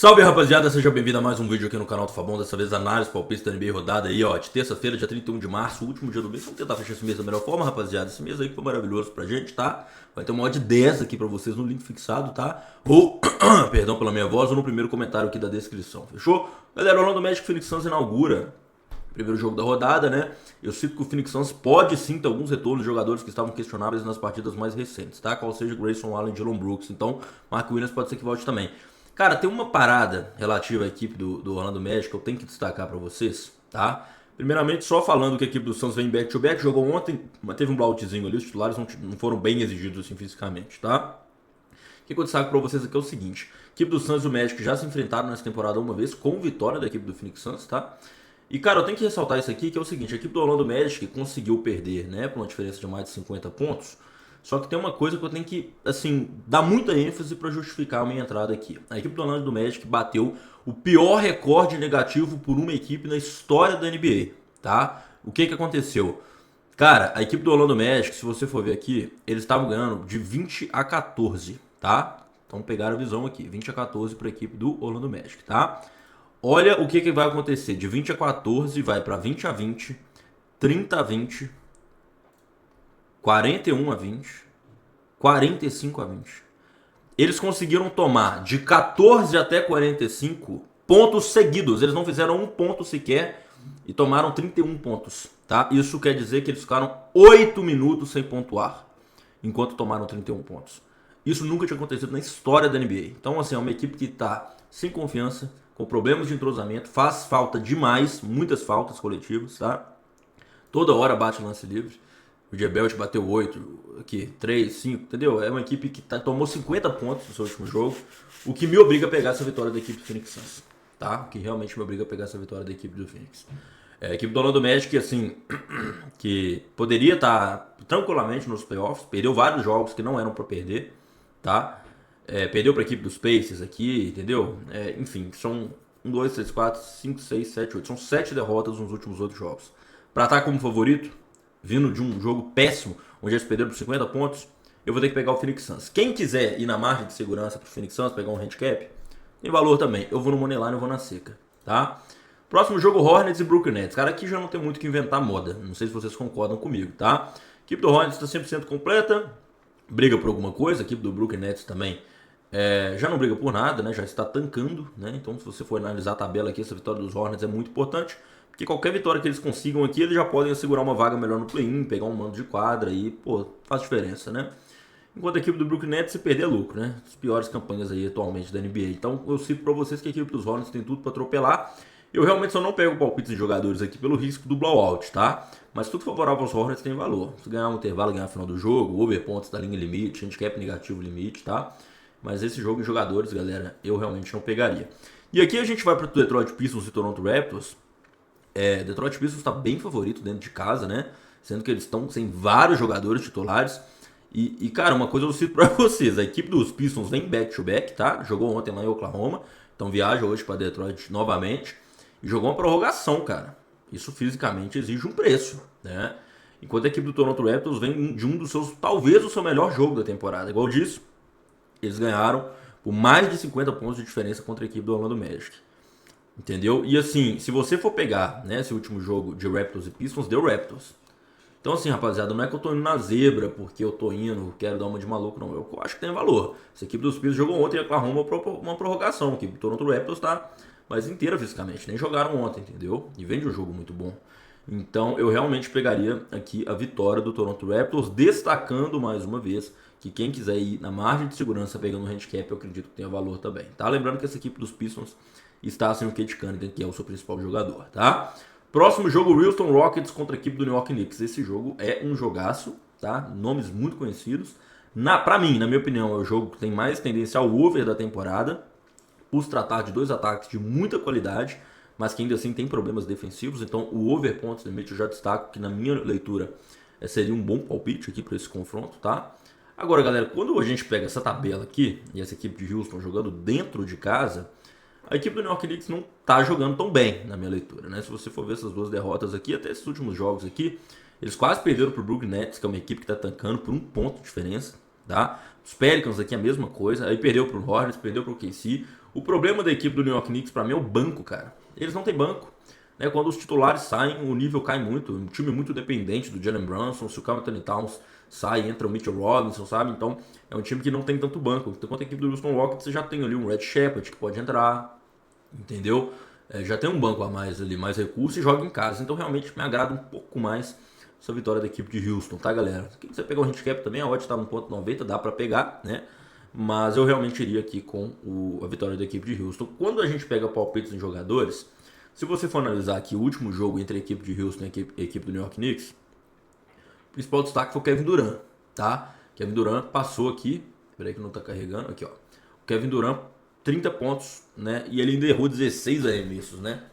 Salve rapaziada, seja bem-vindo a mais um vídeo aqui no canal do Fabão. Dessa vez análise palpite da NBA rodada aí, ó, de terça-feira, dia 31 de março, o último dia do mês. Vamos tentar fechar esse mês da melhor forma, rapaziada. Esse mês aí que foi maravilhoso pra gente, tá? Vai ter uma odd 10 aqui pra vocês no link fixado, tá? Ou, perdão pela minha voz, ou no primeiro comentário aqui da descrição, fechou? Galera, o Orlando Magic Phoenix Suns inaugura o primeiro jogo da rodada, né? Eu cito que o Phoenix Suns pode sim ter alguns retornos de jogadores que estavam questionáveis nas partidas mais recentes, tá? Qual seja Grayson Allen e Dillon Brooks. Então, Mark Williams pode ser que volte também. Cara, tem uma parada relativa à equipe do Orlando Magic que eu tenho que destacar pra vocês, tá? Primeiramente, só falando que a equipe do Suns vem back-to-back, jogou ontem, mas teve um blowoutzinho ali, os titulares não foram bem exigidos assim fisicamente, tá? O que eu destaco pra vocês aqui é o seguinte: a equipe do Suns e o Magic já se enfrentaram nessa temporada uma vez, com vitória da equipe do Phoenix Suns, tá? E cara, eu tenho que ressaltar isso aqui, que é o seguinte: a equipe do Orlando Magic conseguiu perder, né, por uma diferença de mais de 50 pontos. Só que tem uma coisa que eu tenho que, assim, dar muita ênfase para justificar a minha entrada aqui. A equipe do Orlando Magic bateu o pior recorde negativo por uma equipe na história da NBA, tá? O que aconteceu? Cara, a equipe do Orlando Magic, se você for ver aqui, eles estavam ganhando de 20 a 14, tá? Então pegaram a visão aqui, 20 a 14 para a equipe do Orlando Magic, tá? Olha o que vai acontecer, de 20 a 14 vai para 20 a 20, 30 a 20, 41 a 20, 45 a 20. Eles conseguiram tomar de 14 até 45 pontos seguidos. Eles não fizeram um ponto sequer e tomaram 31 pontos, tá? Isso quer dizer que eles ficaram 8 minutos sem pontuar, enquanto tomaram 31 pontos. Isso nunca tinha acontecido na história da NBA. Então, assim, é uma equipe que está sem confiança, com problemas de entrosamento, faz falta demais, muitas faltas coletivas, tá? Toda hora bate lance livre. O Jebelt bateu 8, aqui, 3, 5, entendeu? É uma equipe que tomou 50 pontos no seu último jogo, o que me obriga a pegar essa vitória da equipe do Phoenix Suns, tá? O que realmente me obriga a pegar essa vitória da equipe do Phoenix. A equipe do Orlando Magic, assim, que poderia estar tranquilamente nos playoffs, perdeu vários jogos que não eram para perder, tá? Perdeu para a equipe dos Pacers aqui, entendeu? Enfim, são 1, 2, 3, 4, 5, 6, 7, 8. São 7 derrotas nos últimos 8 jogos. Para estar como favorito, vindo de um jogo péssimo, onde eles perderam por 50 pontos, eu vou ter que pegar o Phoenix Suns. Quem quiser ir na margem de segurança pro Phoenix Suns, pegar um handicap, tem valor também. Eu vou no Moneyline, eu vou na seca, tá? Próximo jogo, Hornets e Brooklyn Nets. Cara, aqui já não tem muito o que inventar moda. Não sei se vocês concordam comigo, tá? A equipe do Hornets está 100% completa, briga por alguma coisa. A equipe do Brooklyn Nets também já não briga por nada, né? Já está tancando, né? Então, se você for analisar a tabela aqui, essa vitória dos Hornets é muito importante, porque qualquer vitória que eles consigam aqui, eles já podem assegurar uma vaga melhor no play-in, pegar um mando de quadra e, pô, faz diferença, né? Enquanto a equipe do Brooklyn Nets, se perder é lucro, né? As piores campanhas aí atualmente da NBA. Então, eu cito pra vocês que a equipe dos Hornets tem tudo pra atropelar. Eu realmente só não pego palpites de jogadores aqui pelo risco do blowout, tá? Mas tudo favorável aos Hornets tem valor. Se ganhar um intervalo, ganhar a final do jogo, over pontos da linha limite, handicap negativo limite, tá? Mas esse jogo em jogadores, galera, eu realmente não pegaria. E aqui a gente vai pro Detroit Pistons e Toronto Raptors. Detroit Pistons está bem favorito dentro de casa, né? Sendo que eles estão sem vários jogadores titulares. E, cara, uma coisa eu cito pra vocês: a equipe dos Pistons vem back-to-back, tá? Jogou ontem lá em Oklahoma, então viaja hoje para Detroit novamente. E jogou uma prorrogação, cara. Isso fisicamente exige um preço, né? Enquanto a equipe do Toronto Raptors vem de um dos seus, talvez o seu melhor jogo da temporada. Igual disso, eles ganharam por mais de 50 pontos de diferença contra a equipe do Orlando Magic. Entendeu? E assim, se você for pegar, né, esse último jogo de Raptors e Pistons, deu Raptors. Então assim, rapaziada, não é que eu tô indo na zebra porque eu tô indo, quero dar uma de maluco, não. Eu acho que tem valor. Essa equipe dos Pistons jogou ontem em Oklahoma uma prorrogação. A equipe do Toronto Raptors tá mais inteira fisicamente. Nem jogaram ontem, entendeu? E vem de um jogo muito bom. Então eu realmente pegaria aqui a vitória do Toronto Raptors, destacando mais uma vez que quem quiser ir na margem de segurança pegando um handicap, eu acredito que tenha valor também, tá? Lembrando que essa equipe dos Pistons está sem o Cade Cunningham, que é o seu principal jogador, tá? Próximo jogo, Houston Rockets contra a equipe do New York Knicks. Esse jogo é um jogaço, tá? Nomes muito conhecidos. Pra mim, na minha opinião, é o jogo que tem mais tendência ao over da temporada, por se tratar de dois ataques de muita qualidade, mas que ainda assim tem problemas defensivos. Então, o over pontos limite eu já destaco que na minha leitura seria um bom palpite aqui para esse confronto, tá? Agora, galera, quando a gente pega essa tabela aqui, e essa equipe de Houston jogando dentro de casa, a equipe do New York Knicks não tá jogando tão bem, na minha leitura, né? Se você for ver essas duas derrotas aqui, até esses últimos jogos aqui, eles quase perderam pro Brooklyn Nets, que é uma equipe que tá tancando por um ponto de diferença, tá? Os Pelicans aqui é a mesma coisa, aí perdeu pro Hornets, perdeu pro KC. O problema da equipe do New York Knicks pra mim é o banco, cara. Eles não têm banco. Né? Quando os titulares saem, o nível cai muito. Um time muito dependente do Jalen Brunson. Se o Karl Anthony Towns sai, entra o Mitchell Robinson, sabe? Então é um time que não tem tanto banco. Enquanto a equipe do Houston Rockets, você já tem ali um Red Shepard que pode entrar, entendeu? Já tem um banco a mais ali, mais recursos e joga em casa. Então realmente me agrada um pouco mais essa vitória da equipe de Houston, tá, galera? Se você pegar o handicap também, a odd tá no 1.90, dá pra pegar, né? Mas eu realmente iria aqui com a vitória da equipe de Houston. Quando a gente pega palpites em jogadores, se você for analisar aqui o último jogo entre a equipe de Houston e a equipe do New York Knicks, o principal destaque foi o Kevin Durant, tá? Kevin Durant passou aqui, peraí que não tá carregando, aqui ó. O Kevin Durant, 30 pontos, né? E ele ainda errou 16 arremessos, né?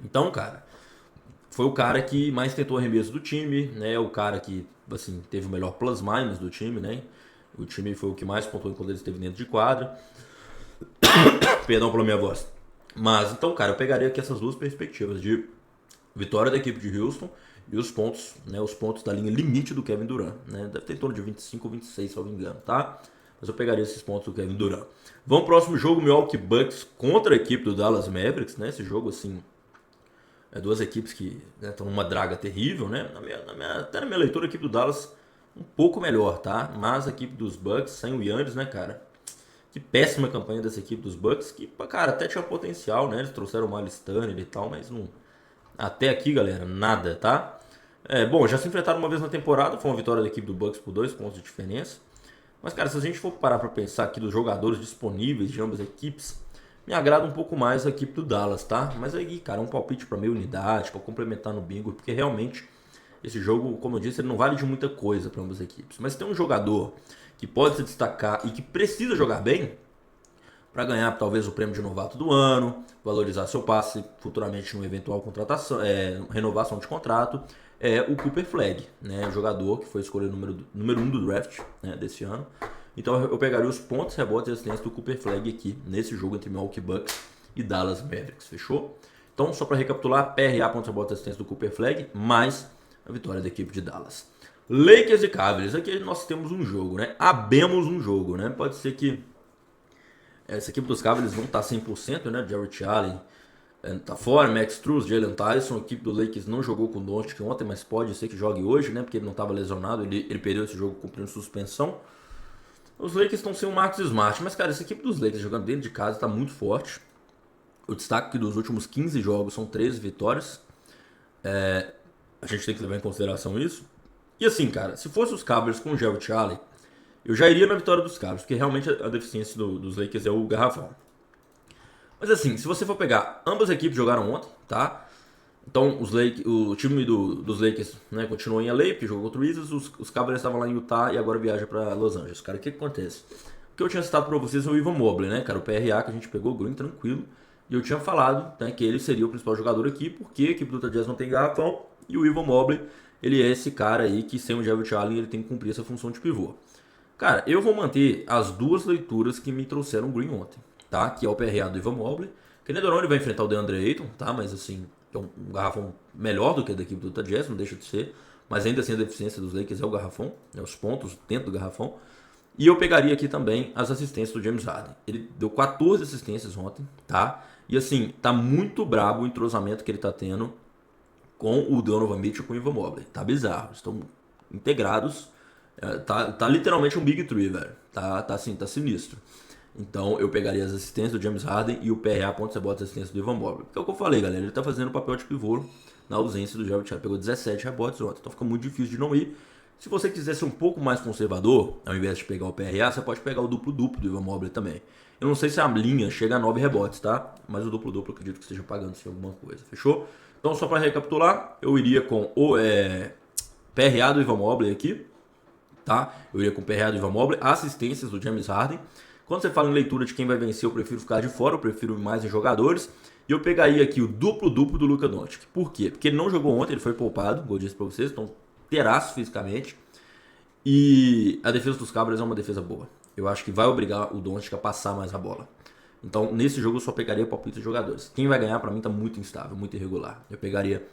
Então, cara, foi o cara que mais tentou arremesso do time, né? O cara que, assim, teve o melhor plus-minus do time, né? O time foi o que mais pontuou enquanto ele esteve dentro de quadra. Perdão pela minha voz. Mas, então, cara, eu pegaria aqui essas duas perspectivas de vitória da equipe de Houston e os pontos, né? Os pontos da linha limite do Kevin Durant, né? Deve ter em torno de 25 ou 26, se eu não me engano, tá? Mas eu pegaria esses pontos do Kevin Durant. Vamos pro próximo jogo, Milwaukee Bucks contra a equipe do Dallas Mavericks, né? Esse jogo, assim, duas equipes que estão numa draga terrível, né? Até na minha leitura, a equipe do Dallas um pouco melhor, tá? Mas a equipe dos Bucks, sem o Giannis, né, cara? Que péssima campanha dessa equipe dos Bucks, que, cara, até tinha potencial, né? Eles trouxeram o Miles Turner e tal, mas não... Até aqui, galera, nada, tá? Bom, já se enfrentaram uma vez na temporada, foi uma vitória da equipe do Bucks por 2 pontos de diferença. Mas, cara, se a gente for parar pra pensar aqui dos jogadores disponíveis de ambas as equipes, me agrada um pouco mais a equipe do Dallas, tá? Mas aí, cara, um palpite pra meia unidade, pra complementar no bingo, porque realmente esse jogo, como eu disse, ele não vale de muita coisa pra ambas as equipes. Mas tem um jogador que pode se destacar e que precisa jogar bem para ganhar talvez o prêmio de novato do ano, valorizar seu passe futuramente numa eventual contratação, renovação de contrato, é o Cooper Flag, né, o jogador que foi escolhido número 1 do draft, né, desse ano. Então eu pegaria os pontos, rebotes e assistências do Cooper Flag aqui nesse jogo entre Milwaukee Bucks e Dallas Mavericks, fechou? Então só para recapitular, PRA pontos, rebotes e assistências do Cooper Flag, mais a vitória da equipe de Dallas. Lakers e Cavaliers, aqui nós temos um jogo, né? Abemos um jogo, né? Pode ser que essa equipe dos Cavaliers não tá 100%, né? Jarrett Allen tá fora, Max Strus, Jalen Tyson. A equipe do Lakers não jogou com o Doncic ontem, mas pode ser que jogue hoje, né? Porque ele não estava lesionado, ele perdeu esse jogo cumprindo suspensão. Os Lakers estão sem o Marcus Smart, mas, cara, essa equipe dos Lakers jogando dentro de casa tá muito forte. O destaque que dos últimos 15 jogos são 13 vitórias. A gente tem que levar em consideração isso. E assim, cara, se fosse os Cavaliers com o Jarrett Allen, eu já iria na vitória dos Cavs, porque realmente a deficiência dos Lakers é o garrafão. Mas assim, se você for pegar, ambas as equipes jogaram ontem, tá? Então o time dos Lakers, né, continuou em LA, porque jogou contra o Wizards, os Cavaliers estavam lá em Utah e agora viaja para Los Angeles. Cara, o que acontece? O que eu tinha citado para vocês é o Ivan Mobley, né, cara? O PRA que a gente pegou, green, tranquilo. E eu tinha falado, né, que ele seria o principal jogador aqui, porque a equipe do Utah Jazz não tem garrafão. E o Ivan Mobley, ele é esse cara aí que sem o Jarrett Allen ele tem que cumprir essa função de pivô. Cara, eu vou manter as duas leituras que me trouxeram green ontem, tá? Que é o PRA do Ivan Mobley. Querendo ou não, ele vai enfrentar o DeAndre Ayton, tá? Mas assim, é um garrafão melhor do que a da equipe do Utah Jazz, não deixa de ser. Mas ainda assim a deficiência dos Lakers é o garrafão, né? Os pontos dentro do garrafão. E eu pegaria aqui também as assistências do James Harden. Ele deu 14 assistências ontem, tá? E assim, tá muito brabo o entrosamento que ele tá tendo com o Donovan Mitchell e com o Ivan Mobley. Tá bizarro, estão integrados. Tá literalmente um Big Three, velho. Tá assim, tá sinistro. Então eu pegaria as assistências do James Harden e o PRA pontos e botas assistências do Ivan Mobley. Porque é o que eu falei, galera. Ele tá fazendo o papel de pivô na ausência do Jarrett Allen. Pegou 17 rebotes ontem. Então fica muito difícil de não ir. Se você quiser ser um pouco mais conservador, ao invés de pegar o PRA, você pode pegar o duplo-duplo do Ivan Mobley também. Eu não sei se a linha chega a 9 rebotes, tá? Mas o duplo-duplo eu acredito que esteja pagando sim alguma coisa. Fechou? Então só para recapitular, eu iria com o PRA do Ivan Mobley aqui. Tá? Eu iria com o PRA do Ivan Mobley, assistências do James Harden. Quando você fala em leitura de quem vai vencer, eu prefiro ficar de fora, eu prefiro mais em jogadores. E eu pegaria aqui o duplo-duplo do Luka Doncic. Por quê? Porque ele não jogou ontem, ele foi poupado, como eu disse pra vocês, então terraço fisicamente. E a defesa dos Cavaliers é uma defesa boa. Eu acho que vai obrigar o Doncic a passar mais a bola. Então, nesse jogo eu só pegaria palpite de jogadores. Quem vai ganhar, pra mim, tá muito instável, muito irregular. Eu pegaria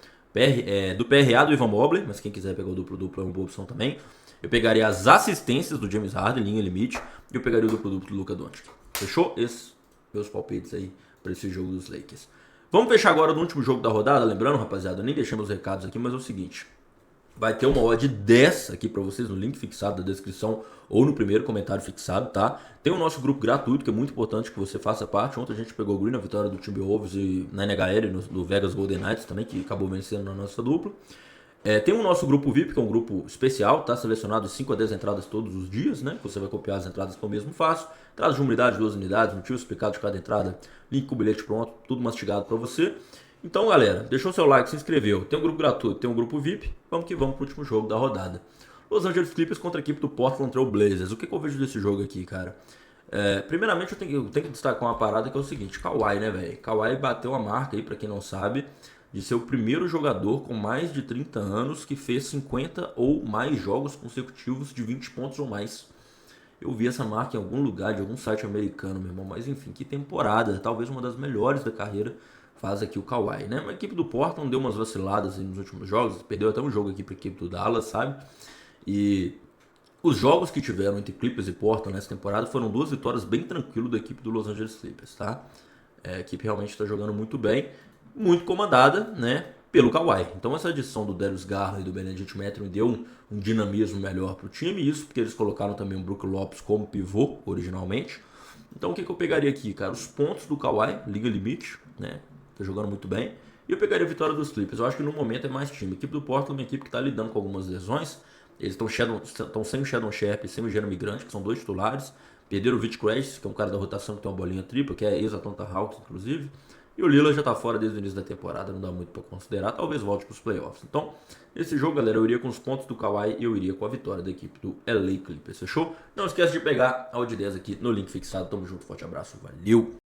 do PRA do Evan Mobley, mas quem quiser pegar o duplo-duplo é uma boa opção também. Eu pegaria as assistências do James Harden, linha limite, e eu pegaria o duplo-duplo do Luka Doncic. Fechou? Esses meus palpites aí para esse jogo dos Lakers. Vamos fechar agora no último jogo da rodada. Lembrando, rapaziada, eu nem deixei meus recados aqui, mas é o seguinte. Vai ter uma odd 10 aqui para vocês no link fixado da descrição ou no primeiro comentário fixado, tá? Tem o nosso grupo gratuito, que é muito importante que você faça parte. Ontem a gente pegou o green na vitória do Timberwolves e na NHL, no Vegas Golden Knights também, que acabou vencendo na nossa dupla. Tem o nosso grupo VIP, que é um grupo especial, tá? Selecionado 5 a 10 entradas todos os dias, né? Você vai copiar as entradas que eu mesmo faço. Entradas de uma unidade, 2 unidades, motivo explicado de cada entrada, link com o bilhete pronto, tudo mastigado para você. Então, galera, deixou seu like, se inscreveu. Tem um grupo gratuito, tem um grupo VIP. Vamos que vamos pro último jogo da rodada. Los Angeles Clippers contra a equipe do Portland Trail Blazers. O que eu vejo desse jogo aqui, cara? Primeiramente, eu tenho que destacar uma parada que é o seguinte. Kawhi, né, velho? Kawhi bateu a marca aí, pra quem não sabe, de ser o primeiro jogador com mais de 30 anos que fez 50 ou mais jogos consecutivos de 20 pontos ou mais. Eu vi essa marca em algum lugar, de algum site americano, meu irmão. Mas enfim, que temporada. Talvez uma das melhores da carreira faz aqui o Kawhi, né? A equipe do Portland deu umas vaciladas nos últimos jogos. Perdeu até um jogo aqui para a equipe do Dallas, sabe? E os jogos que tiveram entre Clippers e Portland nessa temporada foram 2 vitórias bem tranquilas da equipe do Los Angeles Clippers, tá? A equipe realmente está jogando muito bem, muito comandada, né, pelo Kawhi. Então essa adição do Darius Garland e do Benedict Mathurin deu um dinamismo melhor para o time, isso porque eles colocaram também o Brook Lopes como pivô originalmente. Então o que eu pegaria aqui, cara? Os pontos do Kawhi, liga limite, né? Tá jogando muito bem. E eu pegaria a vitória dos Clippers. Eu acho que no momento é mais time. A equipe do Portland é uma equipe que está lidando com algumas lesões. Eles estão sem o Sheldon Sharp e sem o Jeremy Grant, que são 2 titulares. Perderam o Vich Krejci, que é um cara da rotação que tem uma bolinha tripla, que é ex-Atlanta Hawks, inclusive. E o Lillard já está fora desde o início da temporada, não dá muito para considerar. Talvez volte para os playoffs. Então, nesse jogo, galera, eu iria com os pontos do Kawhi e eu iria com a vitória da equipe do LA Clippers. Fechou? Não esquece de pegar a odd 10 aqui no link fixado. Tamo junto, forte abraço, valeu!